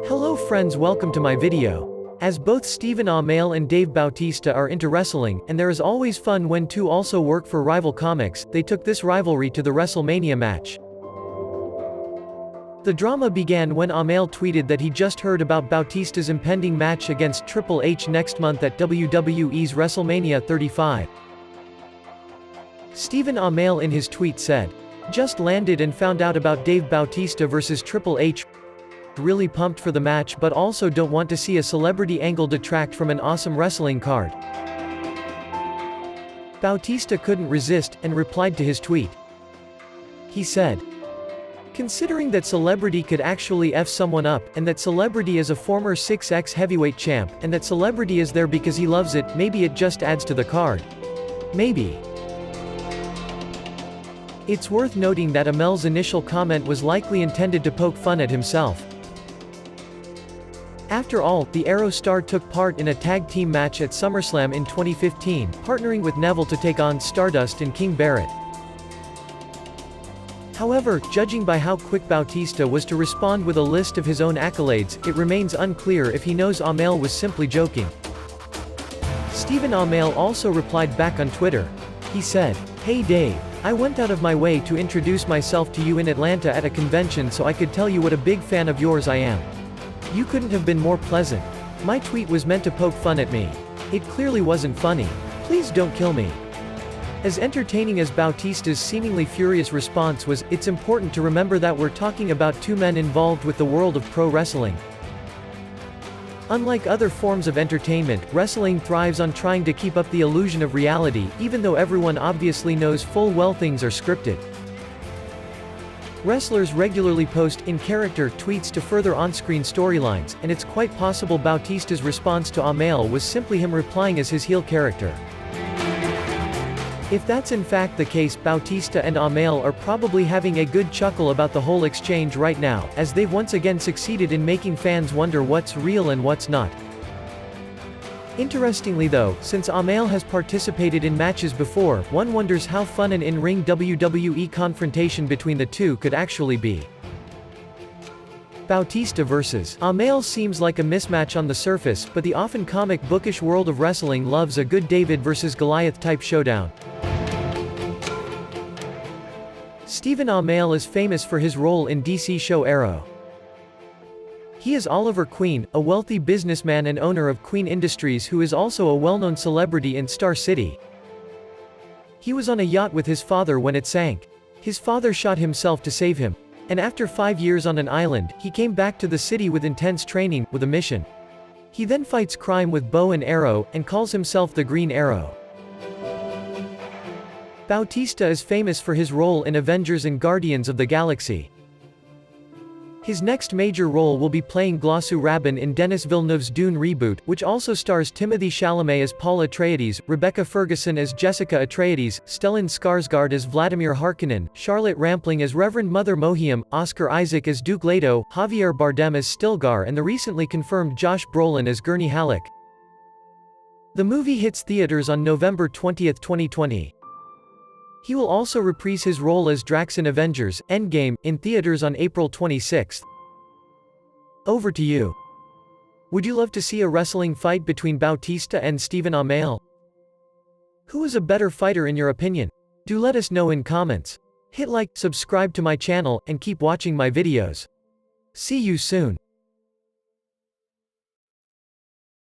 Hello friends, welcome to my video. As both Stephen Amell and Dave Bautista are into wrestling, and there is always fun when two also work for rival comics, they took this rivalry to the WrestleMania match. The drama began when Amell tweeted that he just heard about Bautista's impending match against Triple H next month at WWE's WrestleMania 35. Stephen Amell in his tweet said, "Just landed and found out about Dave Bautista vs Triple H. Really pumped for the match but also don't want to see a celebrity angle detract from an awesome wrestling card." Bautista couldn't resist, and replied to his tweet. He said, "Considering that celebrity could actually F someone up, and that celebrity is a former 6x heavyweight champ, and that celebrity is there because he loves it, maybe it just adds to the card. Maybe." It's worth noting that Amell's initial comment was likely intended to poke fun at himself. After all, the Arrow star took part in a tag team match at SummerSlam in 2015, partnering with Neville to take on Stardust and King Barrett. However, judging by how quick Bautista was to respond with a list of his own accolades, it remains unclear if he knows Amell was simply joking. Stephen Amell also replied back on Twitter. He said, "Hey Dave. I went out of my way to introduce myself to you in Atlanta at a convention so I could tell you what a big fan of yours I am. You couldn't have been more pleasant. My tweet was meant to poke fun at me. It clearly wasn't funny. Please don't kill me." As entertaining as Bautista's seemingly furious response was, it's important to remember that we're talking about two men involved with the world of pro wrestling. Unlike other forms of entertainment, wrestling thrives on trying to keep up the illusion of reality, even though everyone obviously knows full well things are scripted. Wrestlers regularly post in-character tweets to further on-screen storylines, and it's quite possible Bautista's response to Amell was simply him replying as his heel character. If that's in fact the case, Bautista and Amell are probably having a good chuckle about the whole exchange right now, as they've once again succeeded in making fans wonder what's real and what's not. Interestingly though, since Amell has participated in matches before, one wonders how fun an in-ring WWE confrontation between the two could actually be. Bautista vs. Amell seems like a mismatch on the surface, but the often comic bookish world of wrestling loves a good David vs. Goliath type showdown. Stephen Amell is famous for his role in DC show Arrow. He is Oliver Queen, a wealthy businessman and owner of Queen Industries who is also a well-known celebrity in Star City. He was on a yacht with his father when it sank. His father shot himself to save him. And after 5 years on an island, he came back to the city with intense training, with a mission. He then fights crime with bow and arrow, and calls himself the Green Arrow. Bautista is famous for his role in Avengers and Guardians of the Galaxy. His next major role will be playing Glossu Rabin in Denis Villeneuve's Dune reboot, which also stars Timothée Chalamet as Paul Atreides, Rebecca Ferguson as Jessica Atreides, Stellan Skarsgård as Vladimir Harkonnen, Charlotte Rampling as Reverend Mother Mohiam, Oscar Isaac as Duke Leto, Javier Bardem as Stilgar, and the recently confirmed Josh Brolin as Gurney Halleck. The movie hits theaters on November 20, 2020. He will also reprise his role as Drax in Avengers: Endgame, in theaters on April 26. Over to you. Would you love to see a wrestling fight between Bautista and Stephen Amell? Who is a better fighter in your opinion? Do let us know in comments. Hit like, subscribe to my channel, and keep watching my videos. See you soon.